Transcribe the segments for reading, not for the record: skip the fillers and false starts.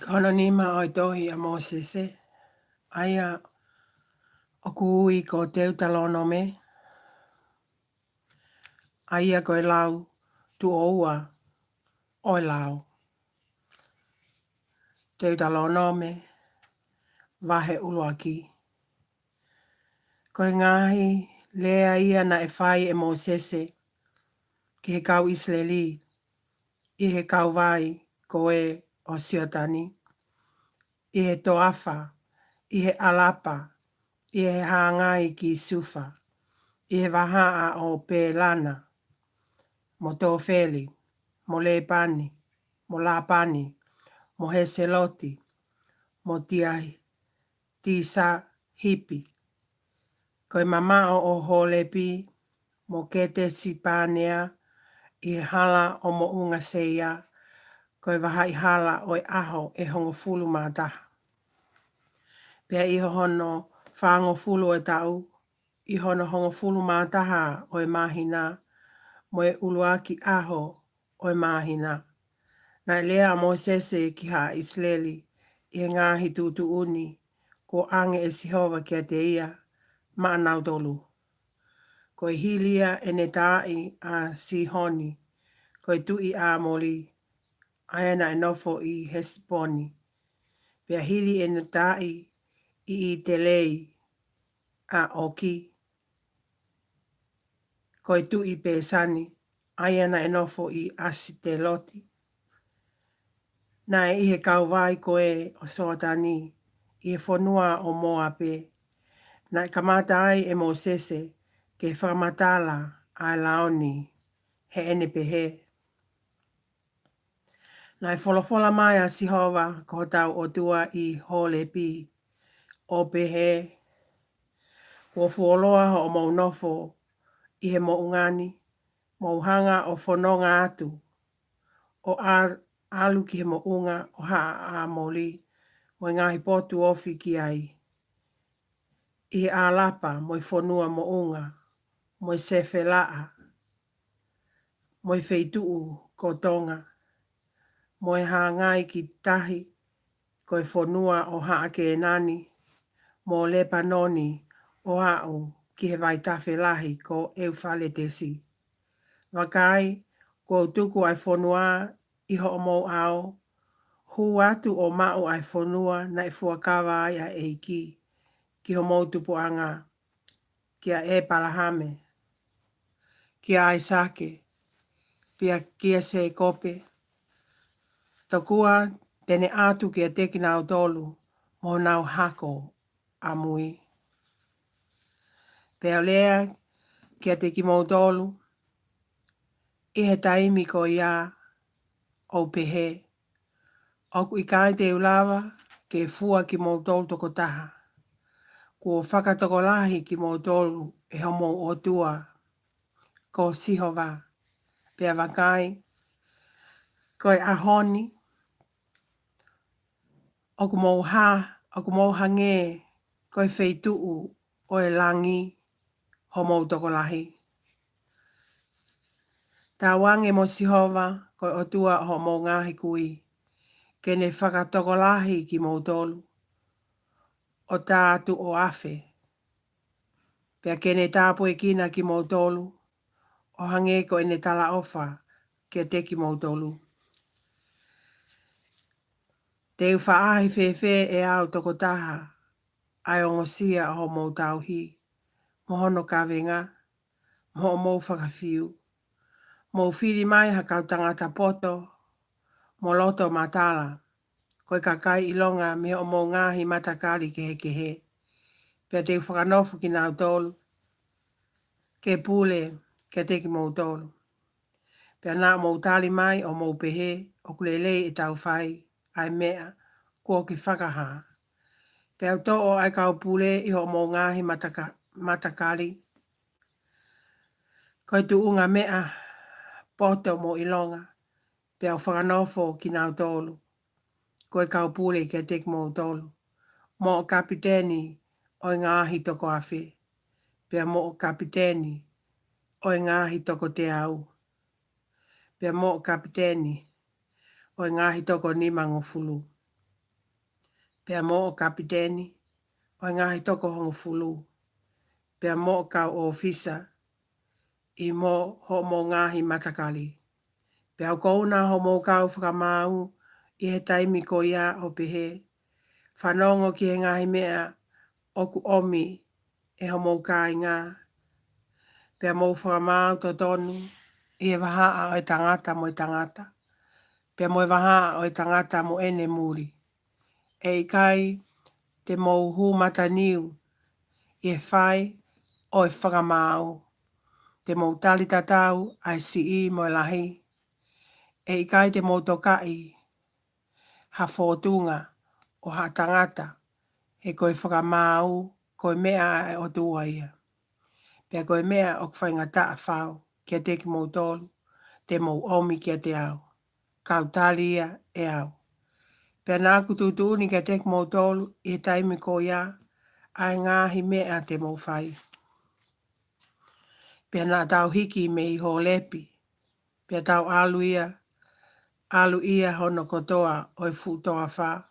Kono nima o tohi a Mosese, aia o kui ko teu talono me, aia ko e lau tu oua o e lau. Teu talono me, vahe uluaki. Ko e ngahi lea ia na e whai e Mosese, ki he kau Israeli, i he kau vai ko e o Siotani, i he toafa, i he alapa, i he haangai ki sufa, i he wahaa o Pēlana, mo Tōwheli, mo Lepani, mo Lapani, mo Heseloti, mo Tisa Hipi. Koe mamao o Holepi, mo Ketesi Pānea, i hala o mo unga seia, koe waha i hala o e aho e hongo fulu mātaha. Pea i hono whaango fulu e tau, i hono hongo fulu mātaha o e mahina, mo e uluaki aho o e mahina. Nai lea a Mosese ki ha Israeli, i ngahi tutu uni, ko ange e Sihova kia te ia, maa nautolu. Ko e hilia e ne tai a Sihoni, ko e tui a Moli, aena e nofo i Hesboni. Pea hili e ne tai i Telei a Oki, ko e tui Pesani, aena e nofo i Asiteloti. Nai i he kauwai ko e o Soatani, i he whanua o Moape. Nai kamata ai e Mosese, ke whamatala ai laoni, he ene pehe. Nai wholofola mai a Sihova, ko tau o tua i Holepi, o pehe, ko fuoloa o mau nofo, i he mo ungani, mo hanga o whanonga atu, o alu ki he mo unga o haa a moli, mo ngahi potu ofi ki ai. I a lapa mo i whanua mo unga, mo i sewhelaa, mo i wheituu ko tonga, mo i hangai ki tahi, ko i whanua o haa ke nani, mo Lepanoni o au ki he vai tawhelahi ko Eufaletesi. Wakai, ko tuku ai whanua i ho mo au, hu atu o mau ai whanua na i fuakawa ai a eiki, ki ho mo tupuanga, ki a e palahame, ki a Isake, pia ki a se kope. Tokua tene atu ki a teki nau tolu, mo nau hako a mui. Pea lea ki a teki mo tolu, i he taimi ko ia o pehe. Oku i kai te ulawa ke fua ki mo tolu toko taha. Ko whakatokolahi ki mo tolu e homo o tua ko Sihova. Pea wakai koe ahoni. Oku mo hange koe wheituu o e langi homo tokolahi. Tā wange mo Sihova koe o tua homo ngahi kui. Kene whakatokolahi ki mo tolu. O tātu o afe. Pea kene tāpu e kina ki mo tolu. O hange ko ene tala ofa ke te ki mo tolu. Te uwhaahi whewhe e au toko taha. Ai ongosia o mo tauhi. Mohono kawenga. Mo mo whakawhiu. Mo whiri mai hakau tangata poto. Mo loto matala. Koe kakai ilonga me o mo ngahi matakari ke he. Pea te whakanofu ki nau tolu. Ke pule ke te ki mo tolu. Pea nā mo tali mai o mo pehe o kulelei e tau whai. Ai mea kua ki whakaha. Pea to o ai kau pule i ho mo ngahi matakari. Koe tu unga mea poto mo ilonga. Pea o whakanofo ki nau tolu. Koe kau pule ke te ki mo tolu. Mo o kapiteni o ngahi toko awhi. Pea mo o kapiteni o ngahi toko te au. Pea mo o kapiteni o ngahi toko ni mangofulu. Pea mo o kapiteni, o ngahi toko hongo fulu. Pea mo o kau o ofisa, I mo ho mo ngahi matakali. Pea o kouna ho mo kau whakamau, I he taimi ko ia o pehe. Whanongo ki he ngahi mea, oku omi, e ho mo kai ngā. Pea mo whakamau to tonu, I he wahaa o e tangata mo e tangata. Pea mo e wahaa o e tangata mo ene muri. E I kai te mo hu mata niu, I he whai o e whakamau. Te mo tali tatau ai si I mo e lahi. E I kai te mo tokai, ha fōtunga o ha tangata, he koe whakamau, koe mea e o tua ia. Pea koe mea o kwhainga taa whau, kia te ki mo tolu, te mo omi kia te au. Kau tali ia e au. Pea nā kututuuni kia te ki mo tolu, I he taimi ko ia, ai ngāhi mea te mo whai. Pea nā tau hiki me I ho lepi, pea tau alu ia hono kotoa o e futoa wha,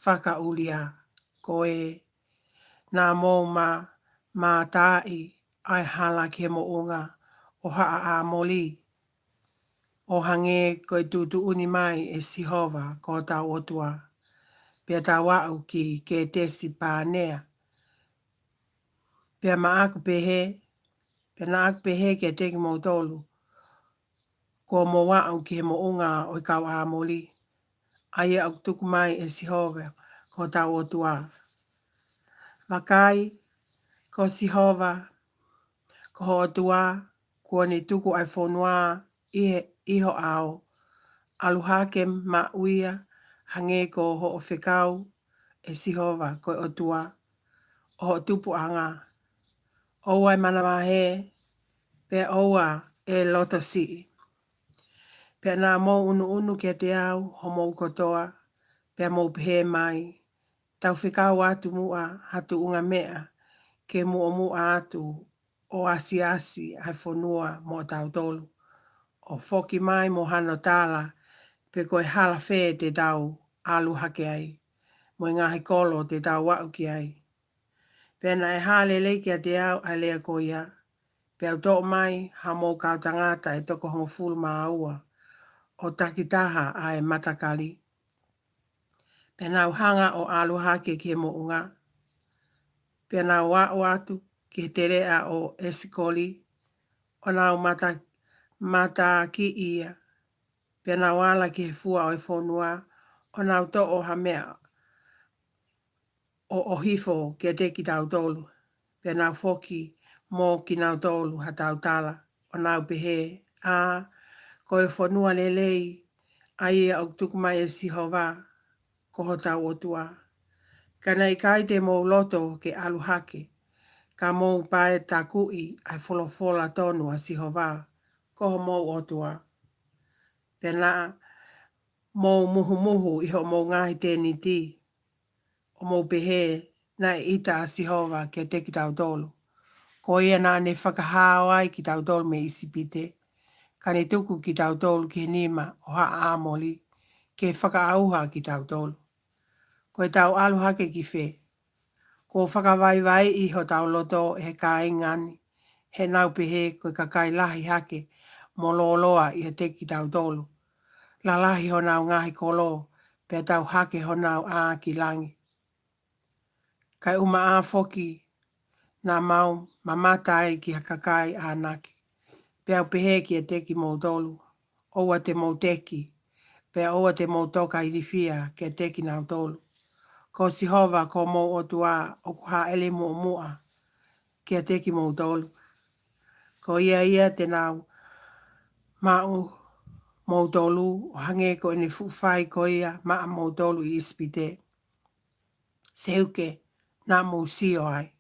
whaka ulia, ko e nā mō mā tāi ai hala ki he mo unga o haa a moli. O hange koe tutu uni mai e Sihova ko tau otua, pea tau au ki ke tesi pānea. Pea maaku pehe, pea naaku pehe ke teki mo tolu, ko mo wau ki he mo unga o I kau a moli. Aia au tuku mai e Sihova ko tau otua. Makai ko Sihova ko ho otua kua ni tuku ai whonua iho ao. Aluhake ma uia hange ko ho o whekau e Sihova ko otua o ho tupu anga. Oua e mana mahe pe oua e loto sii. Pea nā mō unu kia te au ho mō kotoa, pea mō pehe mai. Tau whekau atu mua hatu unga mea ke mua atu o asi ai whonua mō tau tolu. O whoki mai mō hano tāla pe koe hala whē te tau alu hake ai. Mo ngahi kolo te tau wau ki ai. Pea na e hale lei kia te au a lea ko ia. Pea au tō mai ha mō kau tangata e toko hongo fulu maa ua. O takitaha ai matakali. Pea nau hanga o alu hake ki he mo unga. Pea nau wau atu ki he terea o esikoli. O nau mata ki ia. Pea nau ala ki he fua o e whonua. O nau to o ha mea o hifo ki a te ki tau tolu. Pea nau whoki mō ki nau tolu ha tau tala. O nau pehe ko e whonua lelei ai au tuku mai e Sihova ko ho tau otua. Kana I kai te mō loto ke alu hake. Ka mō pae tā kui ai wholofola tonu a Sihova ko ho mō otua. Pena mō muhu iho mō ngahi tēni ti. O mō pehe na e ita a Sihova ke te ki tau tolu. Ko ia nā ne whakahao ai ki tau tolu me isipite. Ka ne tuku ki tau tolu ki nima o haa āmoli ke whakaauha ki tau tolu. Ko e tau alu hake ki whe. Ko whakawaiwai iho tau loto e he ka ingani. He nau pehe ko kakai lahi hake mo loloa I he te ki tau tolu. La lahi ho nau ngahi kolo pe tau hake ho nau ki langi. Kai uma whoki nā mau mamatai ki hakakai ānaki. Pea pehe ki a teki mō tolu. Oua te mō teki. Pea oua te mō toka I rifia ki a teki nau tolu. Ko Sihova ko mō otua o kuha ele mua ki a teki mō tolu. Ko ia te nau mau mō tolu o hange ko ene fuwhai ko ia maa mō tolu I ispite. Seuke nā mō sio ai.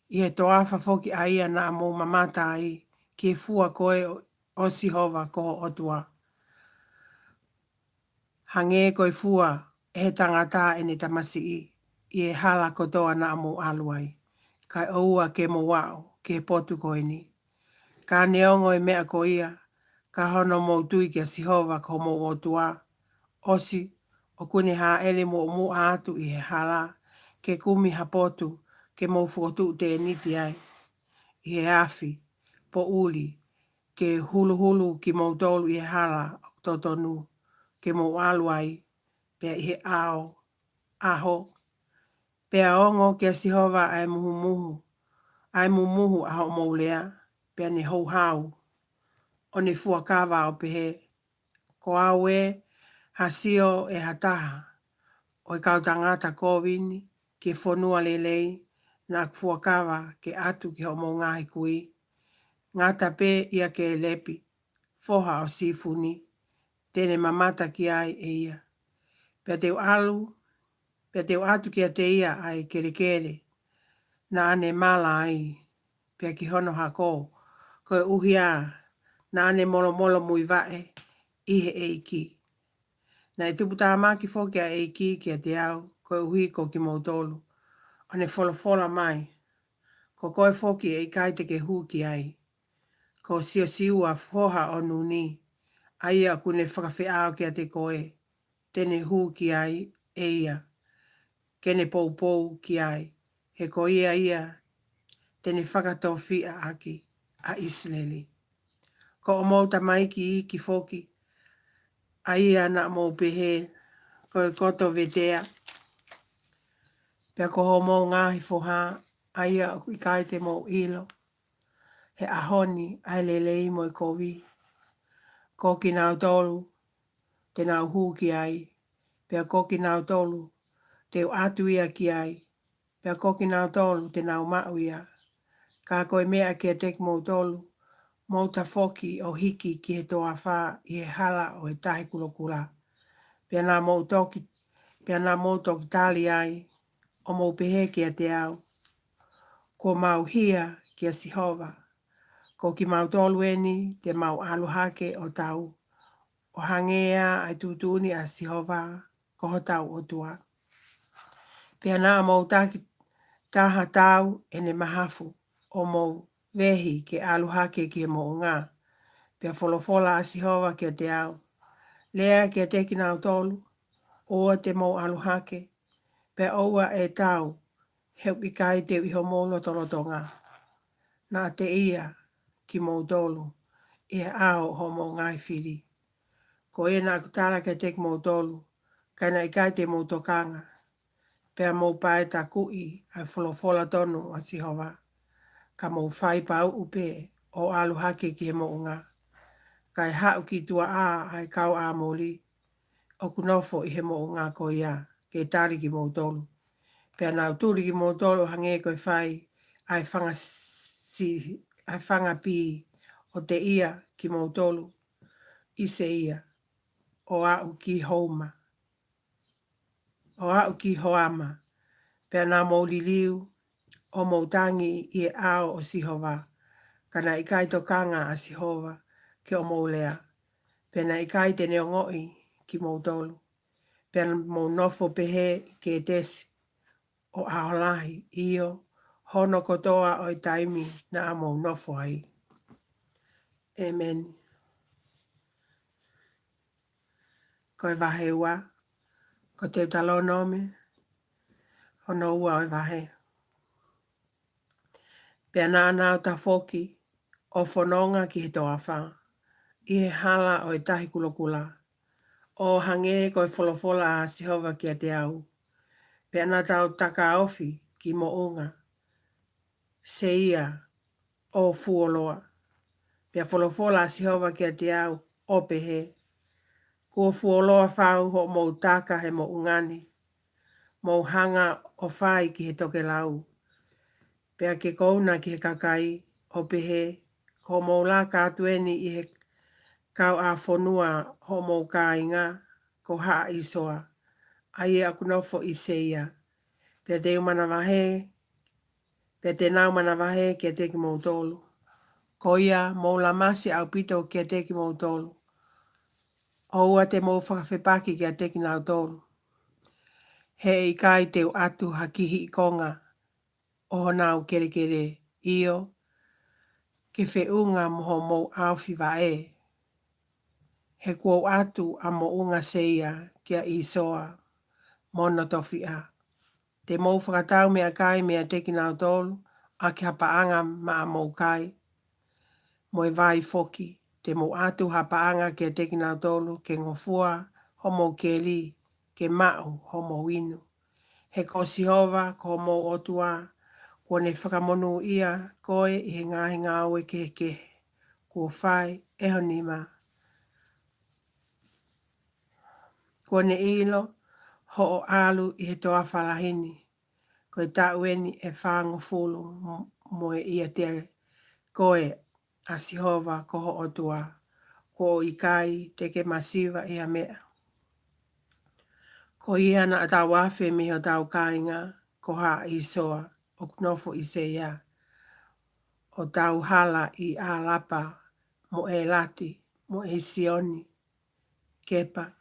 I he toa whawhoki aia nā mō mamata ai ki e fua koe o Sihova ko otua. Hange koe fua e he tangata ene tamasi I e hala kotoa nā mō aluai. Kai oua ke mō wao ke potu koe ni. Ka neongo e mea ko ia. Ka hono mō tui ki a Sihova ko mō otua. Osi O kune ha ele mo atu i he hala, ke kumi hapotu, ke mo fuotu te niti ai. I he afi, po uli, ke hulu hulu ki mo tolu i he hala, totonu, ke mo alu ai, pe i he ao, aho, pe aongo ke sihova ai muhu muhu, ai muhu aho mo lea, pe ne hou hau, o ne fuakawa o pehe, ko awe, hasio e hataha, o i kau tangata kōwini, ke whonua lelei, nā fuakawa ke atu ki ho mo ngahi kui, ngata pe ia ke lepi, foha o sifuni, tene mamata ki ai e ia. Pea teo alu, pea teo atu ki a te ia ai kere kere, na ane mala ai, pea ki hono hako, koe uhia, na ane molo molo mui vae, ihe e iki. Na e tupu tā maki fōki a e iki ki a te au, koe uhi ko ki mautolu, ane fola mai, ko koe fōki e ikai te ke hū ki ai, ko siua foha o nuni, aia kune whakawhi au ki a te koe, tene hū ki ai, e ia, kene pou ki ai, he ko ia, tene whakatowhia aki, a Isleli. Ko o mauta mai ki fōki, a ia na mō pehe, koe koto vetea, pea ko ho mō ngahi foha, a ia i kai te mō ilo, he ahoni, ai lelei mo i kowi, ko ki nau tolu, te nau hū ki ai, pea ko ki nau tolu, te atu ia ki ai, pea ko ki nau tolu, te nau mau ia, ka koe mea ki a tek mō tolu, mauta foki o hiki ki he toa whā i he hala o he tahi kulokula. Pea nā mō toki tali ai, o mō pehe ki a te au, ko mau hia ki a Sihova, ko ki mau tolu eni te mau aluhake o tau, o hangea ai tutuni a Sihova, ko ho tau o tua. Pea nā mō taha tau ene mahafu, o mō vehi ke aluhake ki mo ngā. Pea wholofola a Sihova ki a te au. Lea ki a te ki nau tolu, oa te mō aluhake. Pea oua e tau, heu i kai te iho mō lotolotonga. Nā te ia ki mō tolu, e ao ho mō ngai whiri. Ko e nā kutara ki a te ki mō tolu, kaina i kai te mō tokanga. Pea mō pae ta kui ai wholofola tonu a Sihova. Ka mō whai pau upe o aluhake ki he mō ngā. Kai hau ki tua ai kau a mōli. O kunofo i he mō ngā ko ia, ke tari ki mō tolu. Pea nau turi ki mō tolu hange koe whai ai whanga pi o te ia ki mō tolu. Ise ia, o au ki houma. O au ki hoama. Pea nā mō liliu, o mō tangi i e ao o Sihova. Kana i kai tokanga a Sihova ki o mō lea. Pena i kai te neo ngoi ki mō tolu. Pena mō nofo pehe ki e tesi o aolahi io hono kotoa o i taimi na mō nofo ai. Amen. Koe vahe ua, ko te utalo nome, hono ua o vahe. Pea nā nāu ta foki o whanonga ki he toa wha. I he hala o i tahi kulokula. O hange koe wholofola a Sihova ki a te au. Pea nā tau taka ofi ki mo unga. Se ia o fuoloa. Pea wholofola a Sihova ki a te au o pehe. Kua fuoloa whau ho mou taka he mo ungani. Mou hanga o whai ki he toke lau. Pea ke kouna ki he kakai o pehe. Ko mou la kātueni i he kau a whonua ho mou kā inga. Ko haa isoa. Ai aku nofo i se ia. Pea te umana wahe. Pea te nau mana wahe ki a te ki mou tolu. Ko ia mou la masi au pito ki a te ki mou tolu. O ua te mou whakawhepaki ki a te ki nau tolu. He i kai te atu hakihi i konga. O nau kere kere io. Ke whiunga moho mou awhi wa e. He kua atu a mo unga seia kia isoa mono tofia. Te mou whakatau mea kai mea teki nao tolu a ki hapaanga ma a mou kai. Mo e vai foki. Te mou atu hapaanga kia teki nao tolu ke ngofua homo keli ke mau homo inu. He ko sihova ko mou otua kua ne whakamonu ia koe i he ngahi ngā oe kehe. Kua whai e honima. Kua ne ilo ho o alu i he toa whalahini. Ko e taueni e whango fulu mo e ia te koe a sihova ko ho otua. Ko i kai teke masiva i a mea. Ko ia na a tau awhi mi ho tau kāinga ko ha i soa o knofo i se ia. O tau hala i a lapa mo e lati mo e sioni. Kepa.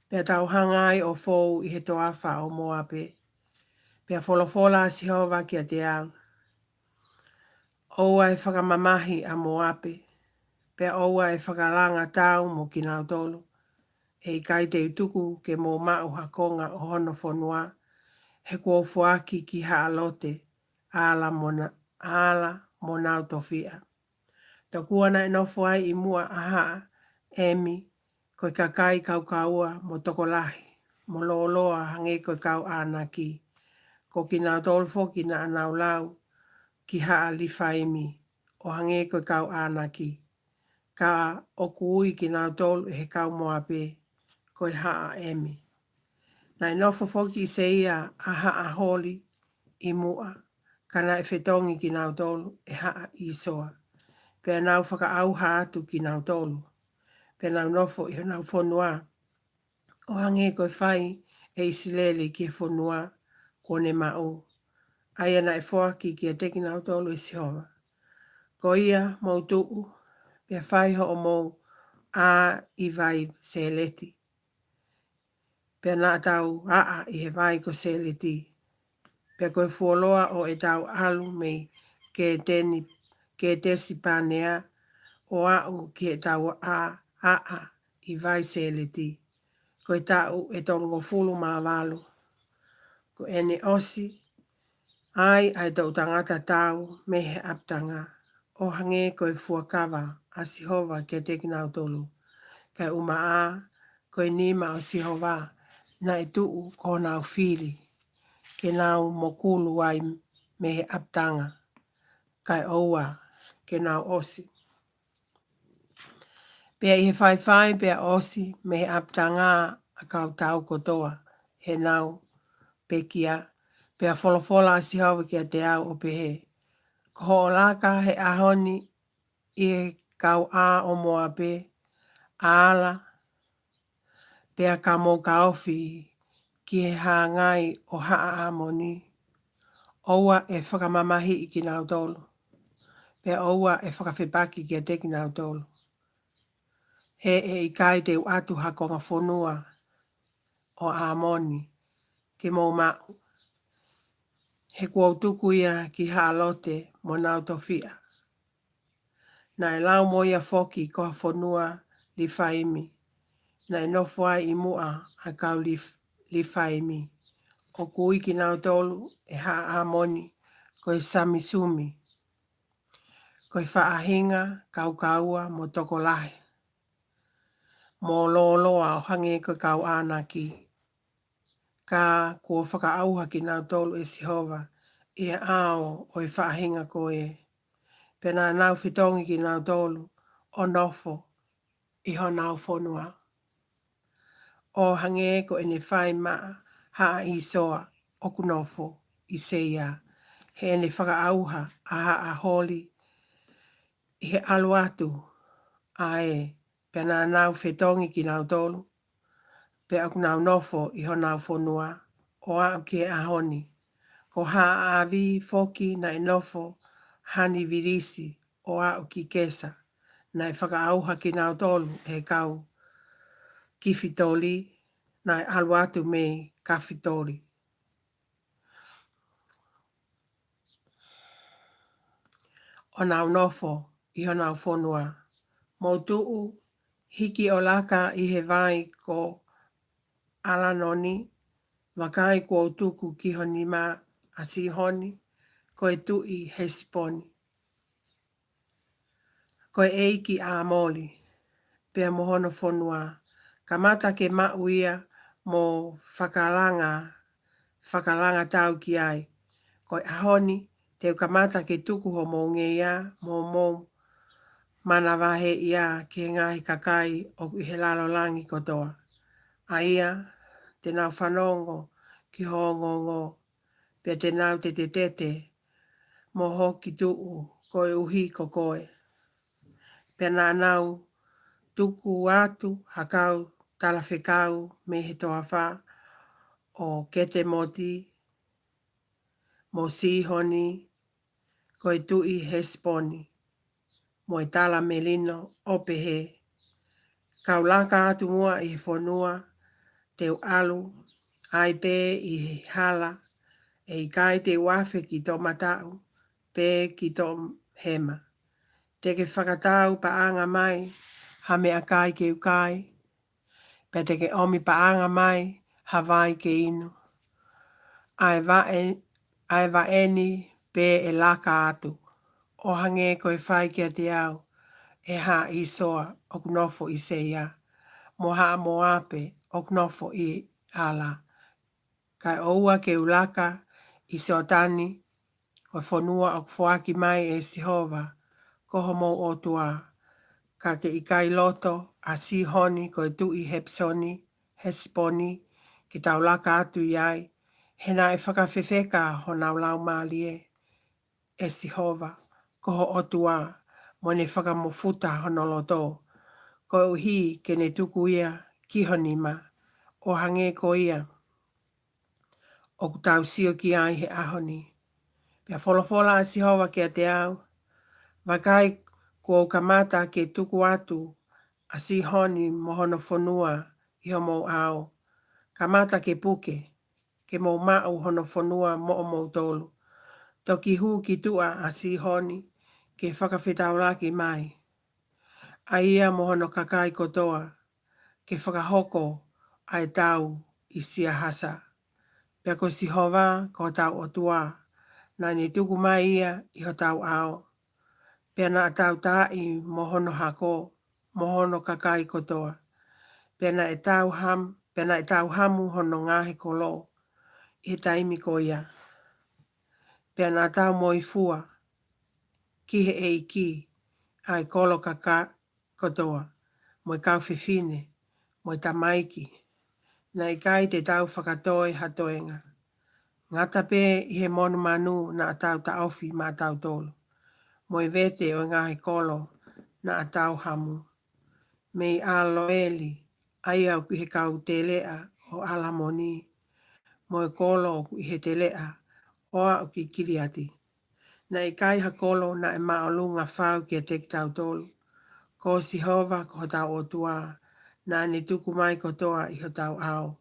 Pea tau hangai o fou i he toafa o moape. Pea folofola a sihova ki a te au. Oua e whakamamahi a moape. Pea oua e whakalanga tau mo ki nau tolu. E i kai te utuku ke mō mau hakonga o hono whanua. He kua fuaki ki haalote ala mo nau tofia. Ta kuana e nofo ai i mua aha emi koe kakai kau kaua mo tokolahi. Mo looloa hange koe kau anaki. Ko ki nau tolfo ki na anau lau ki haa li whaimi o hange koe kau anaki. Ka o kui ki nau tolu he kau moape koe haa emi. Nai nofo foki se ia a haa holi i mua. Kana e whetongi ki nau tolu e haa i soa. Pea nau whaka au haatu ki nau tolu. Pea nau nofo i nau whonua. O hange koe whai e isilele ki e whonua kone mau. Aia na e whoaki ki a teki nau tolu e sihova. Ko ia mau tuu. Pea whai ho o mau a i vai se leti. Pea nā tau aa i he vai ko se leti. Pea koe fuoloa o e tau alu mei ke tesi pānea o au ki e tau aa i vai se leti. Koe tau e tolungo fulu mā walu. Ko ene osi ai tau tangata tau me he aptanga. O hange koe fuakawa a sihova ke teki nau tolu. Kai uma a koe nima o sihova na e tuu ko nau fili. Ke nau mokulu ai me he aptanga. Kai oua ke nau osi. Pea i he whai pea osi me he aptanga a kau tau kotoa. He nau pekia. Pea wholofola a sihova ki a te au o pehe. Ko ho laka he ahoni i e kau a o moa pe. Aala. Pea ka mō ka ofi ki he hāngai o haa amoni. Oua e whakamamahi i ki nau tolu. Pea oua e whakawhepaki ki a teki nau tolu. He e i kai te atu hakonga whonua o amoni ke mō mau. He kua utuku ia ki haalote mo nau tofia. Na e lau moia foki ko ha whonua li whaimi. Na e nofua i mua a kau li whaimi. O kui ki nau tolu e haa amoni ko e samisumi. Ko e whaahinga kau kaua mo toko lahi. Mo looloa o hange ko kau anaki. Ka kua whakaauha ki nau tolu e sihova. I ao o e whaahinga ko e. Pena nau whitongi ki nau tolu o nofo i ho nau whonua. O hange ko ene whai maa haa i soa o kunofo i seia. He ene whakaauha a haa holi i he alu atu a e. Pena nau whitongi ki nau tolu. Pe aku nau nofo i ho nau whonua o au ki e ahoni. Ko haa avi foki na e nofo hani virisi o au ki kesa. Na e whakaauha ki nau tolu e kau ki fitoli na e alu atu me ka fitoli. O nau nofo i ho nau whonua. Mo tuu Hiki o laka I he vai ko alanoni, wakai ko tuku ki honi ma a si honi, ko e tui Hesiponi. Ko e eiki a moli, pea mohono fonua, kamata ke mauia mo whakalanga tau ki ai. Ko e ahoni, te kamata ke tuku ho mo ngeia, mo mana wahe ia ke ngahi kakai o I he lalo langi kotoa. A ia, te nau whanongo ki hongongo, pea te nau te mo hoki tuu koe uhi ko koe. Pea nā nau tuku atu hakau talawhekau me he toa wha o kete moti, mo sihoni, koe tui Hesiponi, mo e tala melino o pehe. Kaulaka atu mua I he whanua, teu alu, ai pē I he hala, e I kai te wafe ki tō matau, pē ki tō hema. Te ke whakatau paanga mai, ha mea kai ke ukai, pē te ke omi paanga mai, ha vai ke inu. Ai va eni pē e laka atu, o hange koe whai kia te au, e ha I soa o kunofo I se ia, mo haa mo ape o kunofo I ala. Kai oua ke ulaka I se otani, koe whanua o kufuaki mai e Sihova, koho mo o tua, ka ke I kai loto a sihoni koe tui Hesiponi, ki tau laka atu iai, hena e whakawhewheka ho nau lau mālie, e Sihova, koho o tua, mo ne whakamofuta hono loto, koe uhi ke ne tuku ia ki honima, o hange ko ia, o kutau sio ki ai he ahoni. Pea wholofola a Sihova kia te au, wakai kua kamata ke tuku atu a sihoni mohono whanua I homo au. Kamata ke puke, ke mo mau hono whanua mo tolu. Toki hu ki tua a sihoni ke whakawhetauraki mai. A ia mohono kakai kotoa, ke whakahoko ai tau I sia hasa. Pea ko Sihova ko tau o tua, na ni tuku mai ia I ho tau ao. Pea na tau tai mohono hako, mohono kakai kotoa. Pea na e tau hamu hono ngahi kolo, I taimi ko ia. Pea na tau moifua, ki he eiki, ai kolo kaka kotoa, mo I kau whiwhine, mo I tamaiki, na I kai te tau whakatoi hatoenga. Ngata pē I he monu manu na tau taofi ma tau tolu. Mo I vete o ngahi kolo na tau hamu. Me I aloeli, ai au ki he kau te lea o alamoni. Mo I kolo I he te lea o au ki kiriati. Na I kai ha kolo na e maolunga whau ki a te tau tolu. Ko Sihova ko tau o tua, na ni tuku mai kotoa I ho tau au.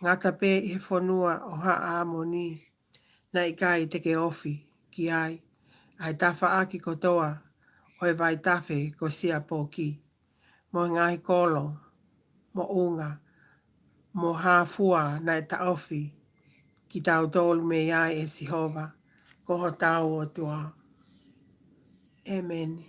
Ngata pē I he whanua o ha amoni, na I kai te ke ofi ki ai tawha aki kotoa, o e vai tawhe ko sia pōki. Mo ngai kolo, mo unga, mo hāfua na e taofi, ki tau tolu me iai e Sihova, ko ho tau o tua. Amen.